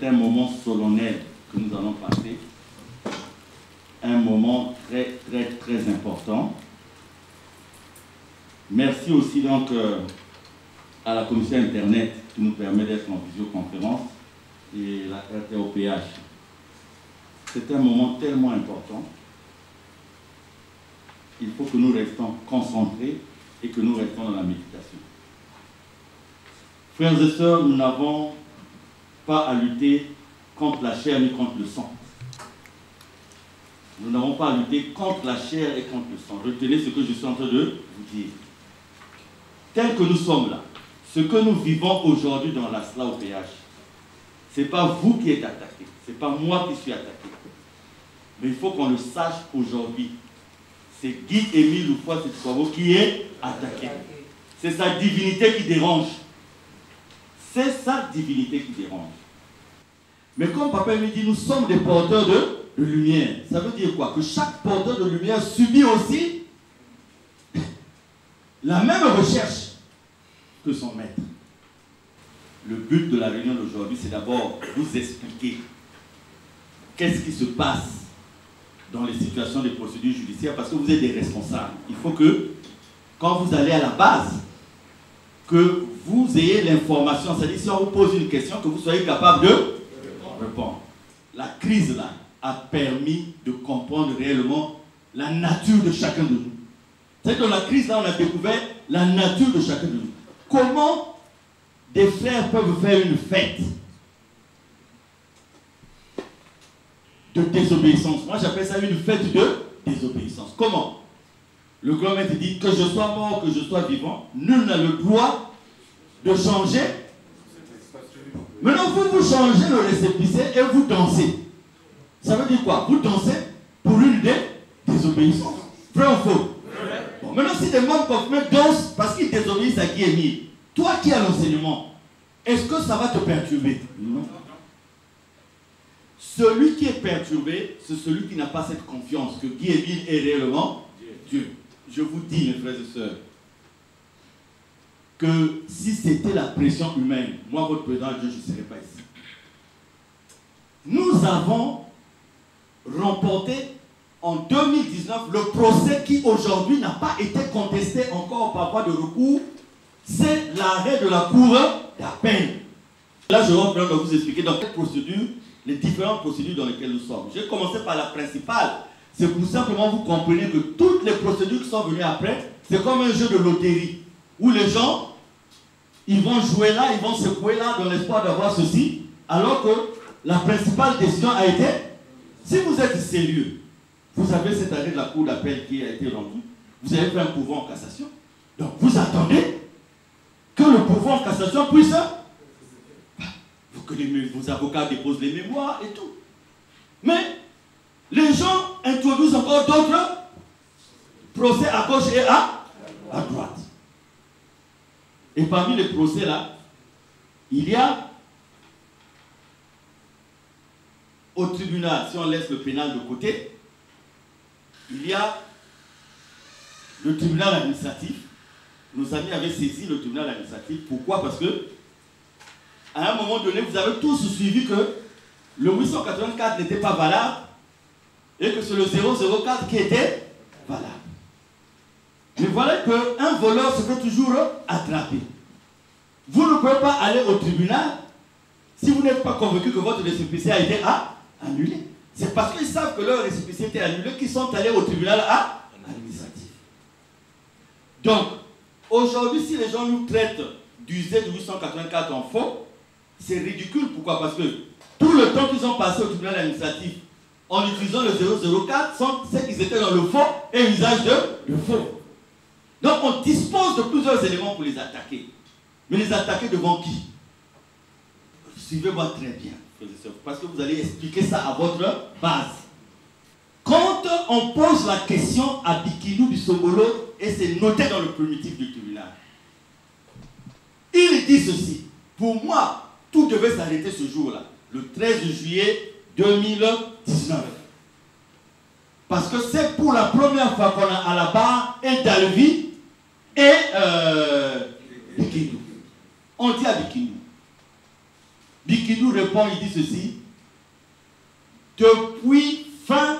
c'est un moment solennel que nous allons passer. Un moment très, très, très important. Merci aussi donc à la commission Internet qui nous permet d'être en visioconférence et la RTOPH. C'est un moment tellement important. Il faut que nous restons concentrés et que nous restons dans la méditation. Frères et sœurs, nous n'avons pas à lutter contre la chair ni contre le sang. Nous n'avons pas à lutter contre la chair et contre le sang. Retenez ce que je suis en train de vous dire. Tel que nous sommes là, ce que nous vivons aujourd'hui dans la SLAOPH, ce n'est pas vous qui êtes attaqué, ce n'est pas moi qui suis attaqué. Mais il faut qu'on le sache aujourd'hui. C'est Guy-Émile Loufoua-Setsouabo qui est attaqué. C'est sa divinité qui dérange. C'est sa divinité qui dérange. Mais comme Papa me dit, nous sommes des porteurs de lumière. Ça veut dire quoi? Que chaque porteur de lumière subit aussi la même recherche que son maître. Le but de la réunion d'aujourd'hui, c'est d'abord vous expliquer qu'est-ce qui se passe dans les situations de procédures judiciaires, parce que vous êtes des responsables. Il faut que, quand vous allez à la base, que vous ayez l'information, c'est-à-dire si on vous pose une question, que vous soyez capable de répondre. La crise là a permis de comprendre réellement la nature de chacun de nous. C'est que dans la crise là, on a découvert la nature de chacun de nous. Comment des frères peuvent faire une fête de désobéissance? Moi j'appelle ça une fête de désobéissance. Comment? Le grand maître dit que je sois mort, que je sois vivant, nul n'a le droit de changer. Maintenant vous changez le récépissé et vous dansez. Ça veut dire quoi? Vous dansez pour une désobéissance. Vrai ou faux? Bon, maintenant si des membres confirmés dansent parce qu'ils désobéissent à Guy-Émile, toi qui as l'enseignement, est-ce que ça va te perturber? Non. Celui qui est perturbé, c'est celui qui n'a pas cette confiance que Guy-Émile est réellement Dieu. Je vous dis, mes frères et sœurs, que si c'était la pression humaine, moi, votre président Dieu, je ne serais pas ici. Nous avons remporté en 2019 le procès qui aujourd'hui n'a pas été contesté encore par voie de recours. C'est l'arrêt de la cour d'appel. Là, je vais en train de vous expliquer dans quelle procédure, les différentes procédures dans lesquelles nous sommes. J'ai commencé par la principale. C'est pour simplement vous compreniez que toutes les procédures qui sont venues après, c'est comme un jeu de loterie. Où les gens, ils vont jouer là, ils vont secouer là dans l'espoir d'avoir ceci. Alors que la principale décision a été, si vous êtes sérieux, vous avez cet arrêt de la cour d'appel qui a été rendu, vous avez fait un pourvoi en cassation. Donc vous attendez que le pourvoi en cassation puisse, que vos avocats déposent les mémoires et tout. Mais les gens introduisent encore d'autres procès à gauche et à droite. Et parmi les procès là, il y a au tribunal, si on laisse le pénal de côté, il y a le tribunal administratif. Nos amis avaient saisi le tribunal administratif. Pourquoi? Parce que à un moment donné, vous avez tous suivi que le 884 n'était pas valable et que c'est le 004 qui était valable. Mais voilà qu'un voleur se fait toujours attraper. Vous ne pouvez pas aller au tribunal si vous n'êtes pas convaincu que votre récépissé a été annulé. C'est parce qu'ils savent que leur récépissé était annulé qu'ils sont allés au tribunal administratif. Donc, aujourd'hui, si les gens nous traitent du Z884 en faux, c'est ridicule. Pourquoi? Parce que tout le temps qu'ils ont passé au tribunal administratif en utilisant le 004, c'est qu'ils étaient dans le faux et usage de faux. Donc on dispose de plusieurs éléments pour les attaquer. Mais les attaquer devant qui? Suivez-moi très bien, parce que vous allez expliquer ça à votre base. Quand on pose la question à Bikinou Bissongolo, et c'est noté dans le primitif du tribunal, il dit ceci: pour moi, tout devait s'arrêter ce jour-là, le 13 juillet 2019. Parce que c'est pour la première fois qu'on a à la barre et Dalvi et Bikinou. On dit à Bikinou. Bikinou répond répond, il dit ceci. Depuis fin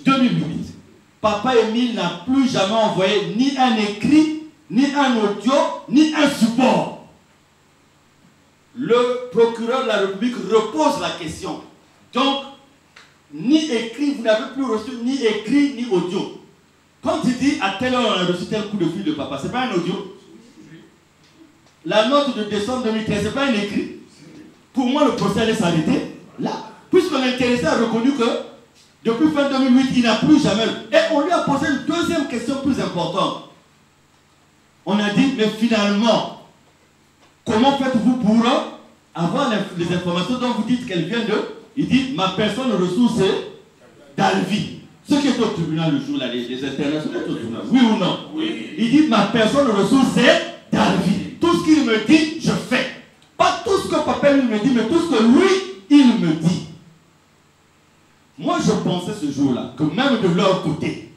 2008, Papa Émile n'a plus jamais envoyé ni un écrit, ni un audio, ni un support. Le procureur de la République repose la question. Donc, ni écrit, vous n'avez plus reçu ni écrit, ni audio. Quand il dit à telle heure on a reçu tel coup de fil de papa, ce n'est pas un audio. La note de décembre 2013, ce n'est pas un écrit. Pour moi, le procès allait s'arrêter là. Puisque l'intéressé a reconnu que depuis fin 2008, il n'a plus jamais. Et on lui a posé une deuxième question plus importante. On a dit, mais finalement, comment faites-vous pour avoir les informations dont vous dites qu'elles viennent de... Il dit, ma personne ressource est Dalvi. Ce qui est au tribunal le jour là, les internationaux sont au tribunal. Oui ou non? Oui. Il dit, ma personne ressource est Dalvi. Tout ce qu'il me dit, je fais. Pas tout ce que papa lui me dit, mais tout ce que lui, il me dit. Moi, je pensais ce jour-là que même de leur côté,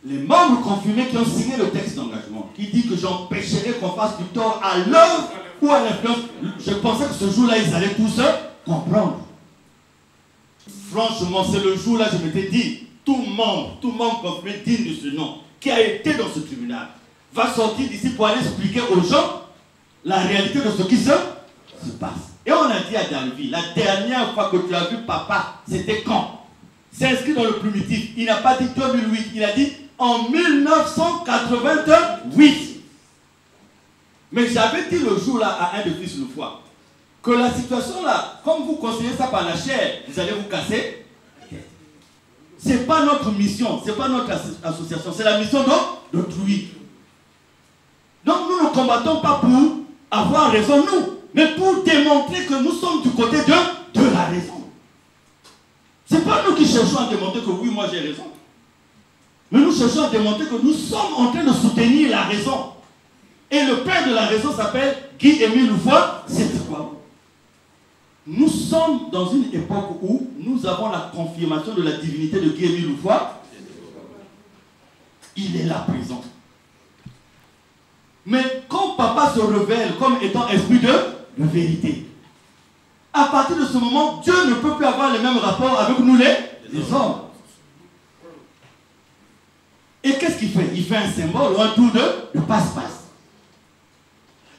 les membres confirmés qui ont signé le texte d'engagement, qui dit que j'empêcherai qu'on fasse du tort à l'œuvre ou à l'influence, je pensais que ce jour-là, ils allaient tous comprendre. Franchement, c'est le jour-là, je m'étais dit, tout membre confirmé digne de ce nom, qui a été dans ce tribunal, va sortir d'ici pour aller expliquer aux gens la réalité de ce qui se passe. Et on a dit à Dalvi, la dernière fois que tu as vu papa, c'était quand? C'est inscrit dans le primitif. Il n'a pas dit 2008, il a dit en 1988. Mais j'avais dit le jour là à un de fils le fois que la situation là, comme vous conseillez ça par la chair, vous allez vous casser. Ce n'est pas notre mission, ce n'est pas notre association, c'est la mission d'autrui. Donc nous ne combattons pas pour avoir raison, nous, mais pour démontrer que nous sommes du côté de la raison. Ce n'est pas nous qui cherchons à démontrer que oui, moi j'ai raison. Mais nous cherchons à démontrer que nous sommes en train de soutenir la raison. Et le père de la raison s'appelle Guy-Émile Loufoy, c'est quoi? Nous sommes dans une époque où nous avons la confirmation de la divinité de Guy-Émile Loufoy. Il est là présent. Mais quand papa se révèle comme étant esprit de vérité, à partir de ce moment, Dieu ne peut plus avoir les mêmes rapports avec nous les hommes. Et qu'est-ce qu'il fait? Il fait un symbole ou un tour de passe-passe.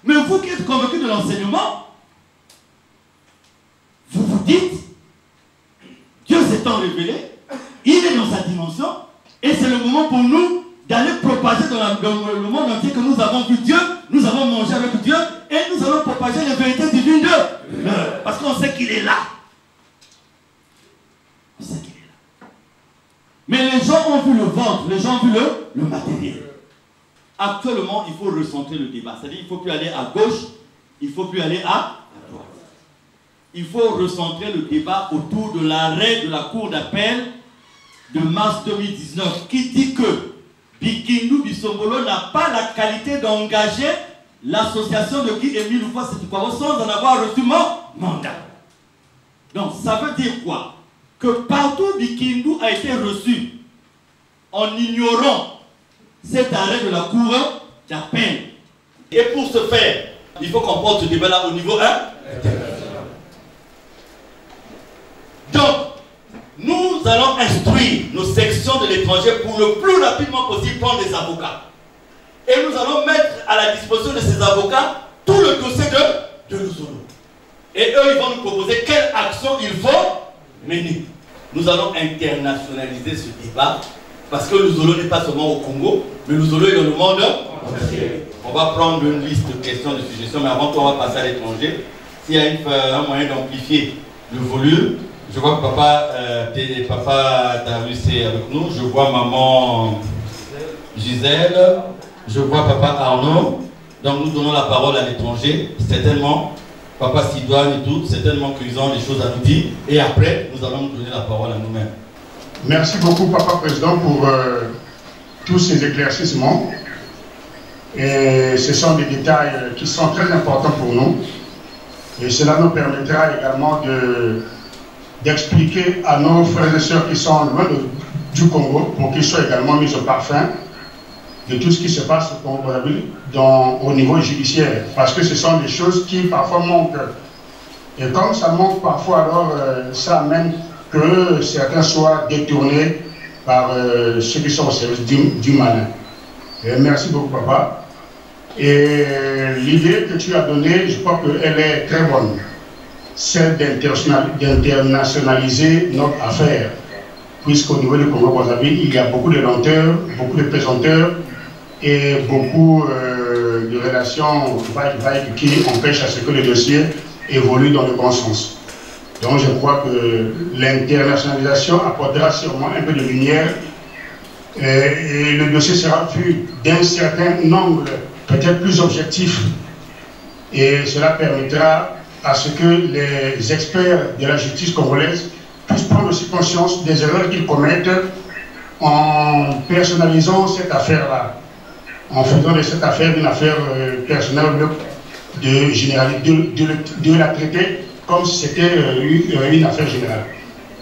Mais vous qui êtes convaincus de l'enseignement, vous vous dites, Dieu s'étant révélé, il est dans sa dimension, et c'est le moment pour nous d'aller propager dans le monde entier que nous avons vu Dieu, nous avons mangé avec Dieu, et nous allons propager les vérités divines de l'heure. Parce qu'on sait qu'il est là. On sait qu'il est là. Mais les gens ont vu le ventre, les gens ont vu le matériel. Actuellement, il faut recentrer le débat. C'est-à-dire qu'il ne faut plus aller à gauche, il ne faut plus aller à droite. Il faut recentrer le débat autour de l'arrêt de la Cour d'appel de mars 2019 qui dit que Bikindou Bissombolo n'a pas la qualité d'engager l'association de Guy-Émile Loufoy Sétoukwaro sans en avoir reçu mon mandat. Donc ça veut dire quoi? Que partout Bikindou a été reçu en ignorant cet arrêt de la Cour d'appel. Et pour ce faire, il faut qu'on porte ce débat-là au niveau 1. Donc, nous allons instruire nos sections de l'étranger pour le plus rapidement possible prendre des avocats. Et nous allons mettre à la disposition de ces avocats tout le dossier de Luzolo. Et eux, ils vont nous proposer quelle action il faut mener. Nous allons internationaliser ce débat parce que Luzolo n'est pas seulement au Congo, mais Luzolo est dans le monde entier. On va prendre une liste de questions, de suggestions, mais avant tout, on va passer à l'étranger. S'il y a un moyen d'amplifier le volume, je vois que papa Darius est avec nous. Je vois maman Gisèle. Je vois papa Arnaud. Donc nous donnons la parole à l'étranger. Certainement, papa Sidoine et tout, certainement qu'ils ont des choses à nous dire. Et après, nous allons nous donner la parole à nous-mêmes. Merci beaucoup, papa président, pour tous ces éclaircissements. Et ce sont des détails qui sont très importants pour nous. Et cela nous permettra également d'expliquer à nos frères et sœurs qui sont loin du Congo, pour qu'ils soient également mis au parfum, de tout ce qui se passe au Congo-Brazzaville au niveau judiciaire, parce que ce sont des choses qui parfois manquent. Et comme ça manque parfois, alors ça amène que certains soient détournés par ceux qui sont au service du malin. Merci beaucoup, papa. Et l'idée que tu as donnée, je crois qu'elle est très bonne. Celle d'internationaliser notre affaire. Puisqu'au niveau du Congo-Brazzaville, il y a beaucoup de lenteurs, beaucoup de pesanteurs et beaucoup de relations vagues qui empêchent à ce que le dossier évolue dans le bon sens. Donc je crois que l'internationalisation apportera sûrement un peu de lumière et le dossier sera vu d'un certain angle, peut-être plus objectif. Et cela permettra à ce que les experts de la justice congolaise puissent prendre aussi conscience des erreurs qu'ils commettent en personnalisant cette affaire-là, en faisant de cette affaire une affaire personnelle de la traiter comme si c'était une affaire générale.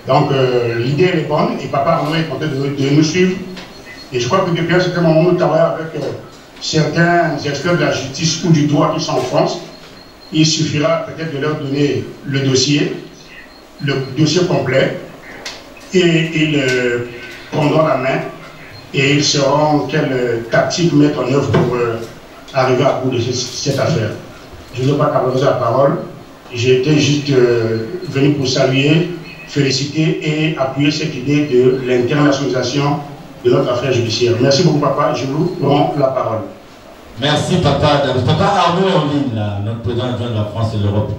Donc l'idée est bonne et papa Arnaud est content de nous suivre. Et je crois que depuis un certain moment, nous travaillons avec certains experts de la justice ou du droit qui sont en France. Il suffira peut-être de leur donner le dossier complet, et ils prendront la main et ils sauront quelle tactique mettre en œuvre pour arriver à bout de cette affaire. Je ne veux pas t'aborder la parole, j'ai été juste venu pour saluer, féliciter et appuyer cette idée de l'internationalisation de notre affaire judiciaire. Merci beaucoup, papa, je vous rends la parole. Merci, papa. Papa Arnaud est en ligne, là, notre président adjoint de la France et de l'Europe.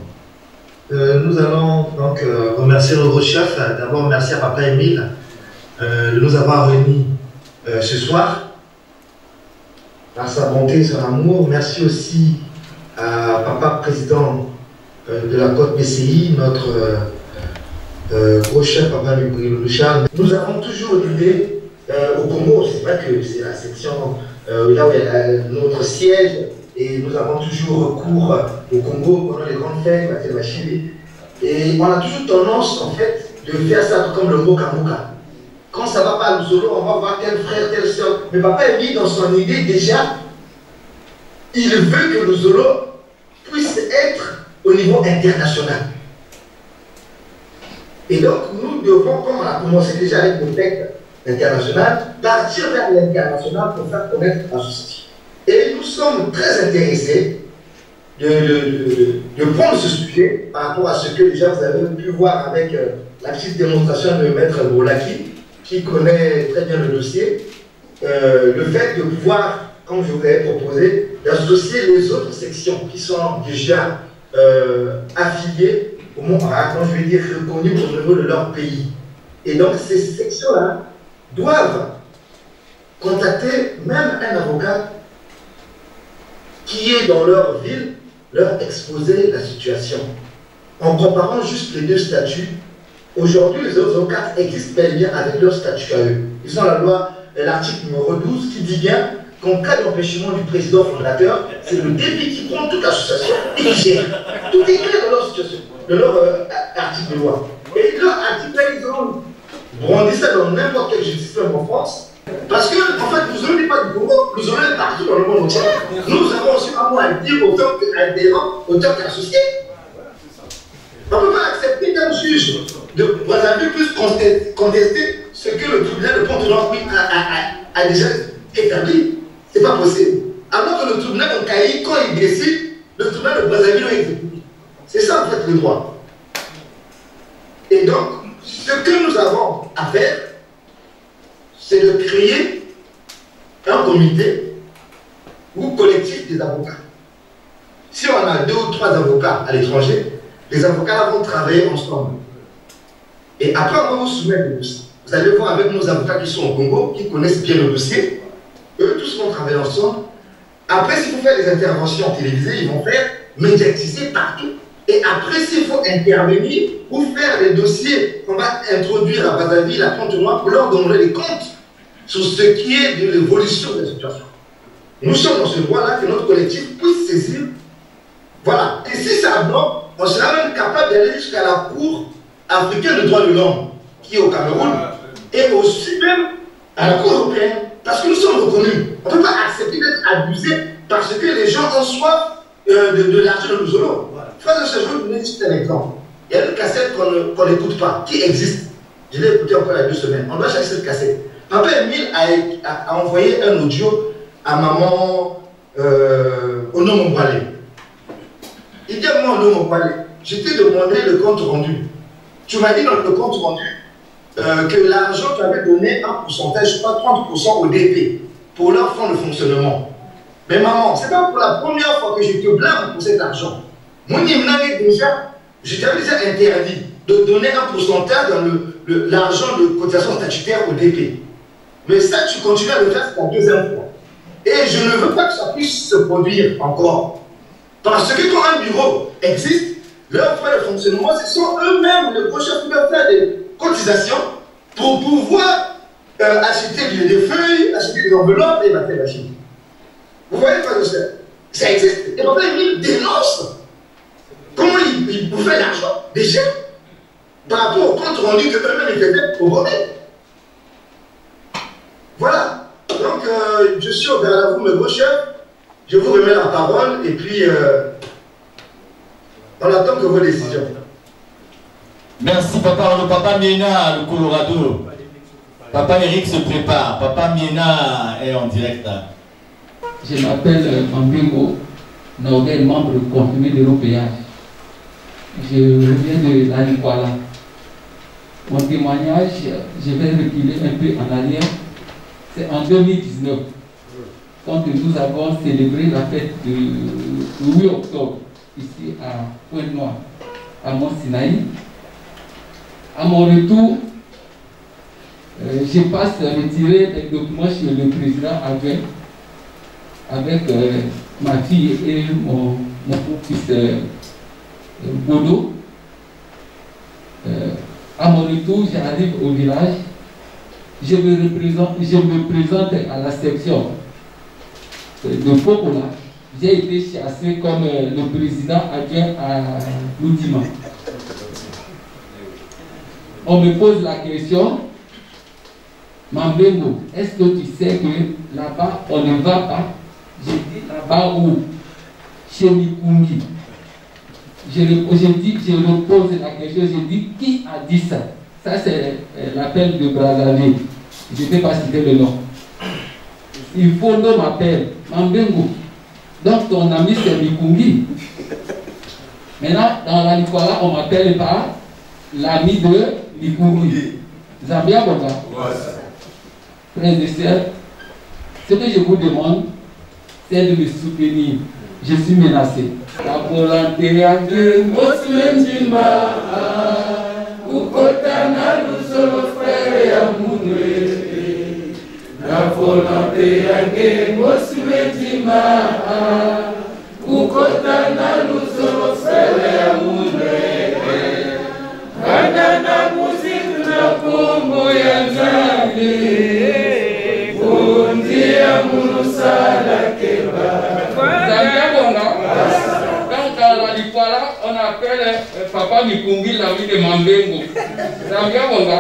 Nous allons donc remercier notre chef. D'abord, merci à papa Émile de nous avoir réunis ce soir, par sa bonté et son amour. Merci aussi à papa président de la Côte BCI, notre gros chef, papa Louchard. Nous avons toujours l'idée au Congo, c'est vrai que c'est la section là où il y a notre siège, et nous avons toujours recours au Congo pendant les grandes fêtes, la Chili. Et on a toujours tendance, en fait, de faire ça comme le Moka Moka. Quand ça ne va pas à Luzolo, on va voir tel frère, telle soeur. Mais papa est mis dans son idée déjà, il veut que Luzolo puisse être au niveau international. Et donc, nous devons, comme on a commencé déjà avec le texte international, partir vers l'international pour faire connaître la justice. Et nous sommes très intéressés de prendre ce sujet par rapport à ce que déjà vous avez pu voir avec la petite démonstration de Maître Bolaki, qui connaît très bien le dossier. Le fait de pouvoir, comme je vous avais proposé, d'associer les autres sections qui sont déjà affiliées, au moins, comment je vais dire, reconnues au niveau de leur pays. Et donc ces sections-là doivent contacter même un avocat qui est dans leur ville, leur exposer la situation. En comparant juste les deux statuts, aujourd'hui les avocats existent bel et bien avec leur statut à eux. Ils ont la loi, l'article numéro 12 qui dit bien qu'en cas d'empêchement du président fondateur, c'est le député qui prend toute l'association et qui gère. Tout est clair dans leur situation, de leur article de loi. Et leur article, ils ont brandi ça dans n'importe quel justice même en France. Parce que, en fait, nous n'est pas du Congo, nous est partout dans le monde entier. Nous avons aussi un mot à dire autant qu'adhérents, autant qu'associés. On ne peut pas accepter qu'un juge de Brazzaville puisse contester ce que le tribunal de Pont-de-Nord a déjà établi. Ce n'est pas possible. Alors que le tribunal de Caï, quand il décide, le tribunal de Brazzaville l'a exécuté. C'est ça, en fait, le droit. Et donc, ce que nous avons à faire, c'est de créer un comité ou collectif des avocats. Si on a 2 ou 3 avocats à l'étranger, les avocats vont travailler ensemble. Et après, on va vous soumettre le dossier. Vous allez voir avec nos avocats qui sont au Congo, qui connaissent bien le dossier. Eux tous vont travailler ensemble. Après, si vous faites des interventions télévisées, ils vont faire médiatiser partout. Et après, s'il faut intervenir ou faire des dossiers qu'on va introduire à Brazzaville, à Pont-de-Nord, pour leur donner des comptes sur ce qui est de l'évolution de la situation. Nous sommes dans ce droit-là que notre collectif puisse saisir. Voilà. Et si ça bloque, on sera même capable d'aller jusqu'à la Cour africaine de droits de l'homme, qui est au Cameroun, et aussi même à la Cour européenne, Parce que nous sommes reconnus. On ne peut pas accepter d'être abusé parce que les gens ont soif de l'argent de nous allons. Frère de ce jour, je vais vous donner juste un exemple. Il y a une cassette qu'on n'écoute pas, qui existe. Je l'ai écouté encore il y a 2 semaines. On doit chercher cette cassette. Papa Emile a envoyé un audio à maman Ono Moubalé. Il dit à moi, Ono Moubalé, je t'ai demandé le compte rendu. Tu m'as dit dans le compte rendu que l'argent, tu avais donné un pourcentage, je crois 30% au DP pour leur fonds de fonctionnement. Mais maman, c'est pas pour la première fois que je te blâme pour cet argent. Moi, je t'avais déjà interdit de donner un pourcentage dans l'argent de cotisation statutaire au DP. Mais ça, tu continues à le faire, c'est la 2e fois. Et je ne veux pas que ça puisse se produire encore. Parce que quand un bureau existe, leurs frais de fonctionnement, ce sont eux-mêmes les prochains qui doivent faire des cotisations pour pouvoir acheter des feuilles, acheter des enveloppes et matériel à chimie. Vous voyez quoi, ça existe. Et papa, il dénonce comment ils bouffaient l'argent déjà par rapport au compte rendu que eux-mêmes ils faisaient au bonnet. Voilà. Donc, je suis au vers vous, mes beaux chefs. Je vous remets la parole et puis on attend que vos décisions. Merci, papa. Le papa Miena, le Colorado. Papa Eric se prépare. Papa Miena est en direct là. Je m'appelle Mambingo, Norguel, membre confirmé de l'OPH. Je reviens de la Nicoala. Mon témoignage, je vais reculer un peu en arrière. C'est en 2019, quand nous avons célébré la fête du 8 octobre, ici à Pointe-Noire, à Mont-Sinaï. À mon retour, je passe retirer des documents chez le président adjoint avec ma fille et mon fils Bodo. À mon retour, j'arrive au village. Je me présente à la section de Popola. J'ai été chassé comme le président adjoint à Loudima. On me pose la question, Mambengo, est-ce que tu sais que là-bas, on ne va pas? J'ai dit là-bas où? Chez Mikungi. Je repose la question, je dis, qui a dit ça? Ça, c'est l'appel de Brazzaville. Je ne vais pas citer le nom. Il faut qu'on m'appelle Mambengo. Donc, ton ami, c'est Mikungi. Maintenant, dans la Nicola, on m'appelle par l'ami de Mikungi. Zambia Boga. Frères et sœurs, ce que je vous demande, c'est de me soutenir. Je suis menacé. La volonté à Dieu, Moslemjima, Ukotana, nous sommes frères et amoureux. La volonté à Dieu, Moslemjima, Ukotana, nous sommes frères et amoureux. Kanana musique na Congo ya Zambie, Bundia Munusala Keba. Donc dans la Nicola, on appelle Papa Mikungi l'ami de Mambengo. Zambia Bonga.